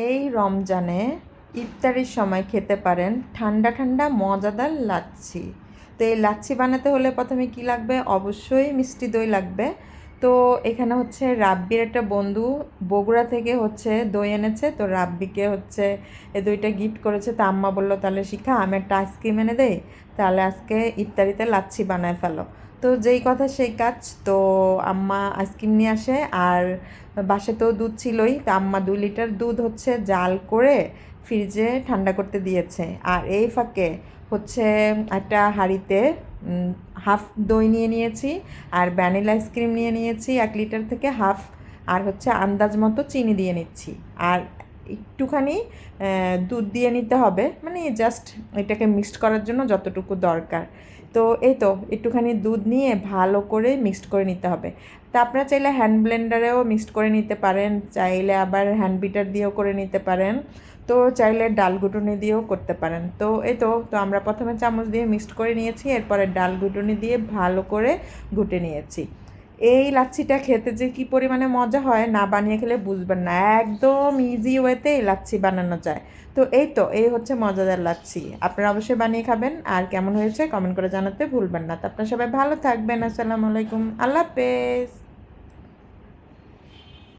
এই রমজানে ইফতারির সময় খেতে পারেন ঠান্ডা ঠান্ডা মজাদার লাচ্ছি। তো এই লাচ্ছি বানাতে হলে প্রথমে কি লাগবে? অবশ্যই মিষ্টি দই লাগবে। তো এখানে হচ্ছে রাব্বির একটা বন্ধু বগুড়া থেকে হচ্ছে দই এনেছে, তো রাব্বিকে হচ্ছে এই দইটা গিফট করেছে। তো আম্মা বললো, তাহলে শিখা আমি একটা আইসক্রিম এনে দেই, তাহলে আজকে ইফতারিতে লাচ্ছি বানায় ফেলো। তো যেই কথা সেই কাজ। তো আম্মা আইসক্রিম নিয়ে আসে, আর বাসে তো দুধ ছিলই। তো আম্মা 2 লিটার দুধ হচ্ছে জাল করে ফ্রিজে ঠান্ডা করতে দিয়েছে। আর এই ফাঁকে হচ্ছে একটা হাঁড়িতে হাফ দই নিয়ে নিয়েছি, আর ভ্যানিলা আইসক্রিম নিয়ে নিয়েছি 1 লিটার থেকে হাফ, আর হচ্ছে আন্দাজ মতো চিনি দিয়ে নিচ্ছি। আর একটুখানি দুধ দিয়ে নিতে হবে, মানে জাস্ট এটাকে মিক্সড করার জন্য যতটুকু দরকার। তো এই তো একটুখানি দুধ নিয়ে ভালো করে মিক্সড করে নিতে হবে। তা আপনারা চাইলে হ্যান্ড ব্লেন্ডারেও মিক্সড করে নিতে পারেন, চাইলে আবার হ্যান্ড বিটার দিয়েও করে নিতে পারেন, তো চাইলে ডাল ঘুটুনি দিয়েও করতে পারেন। তো এই তো তো আমরা প্রথমে চামচ দিয়ে মিক্সড করে নিয়েছি, এরপরে ডাল ঘুটুনি দিয়ে ভালো করে ঘুটে নিয়েছি। এই লাচ্ছিটা খেতে যে কী পরিমাণে মজা হয়, না বানিয়ে খেলে বুঝবেন না। একদম ইজি ওয়েতে এই লাচ্ছি বানানো যায়। তো এই হচ্ছে মজাদার লাচ্ছি। আপনারা অবশ্যই বানিয়ে খাবেন, আর কেমন হয়েছে কমেন্ট করে জানাতে ভুলবেন না। তো আপনারা সবাই ভালো থাকবেন। আসসালামু আলাইকুম, আল্লাহ হাফেজ।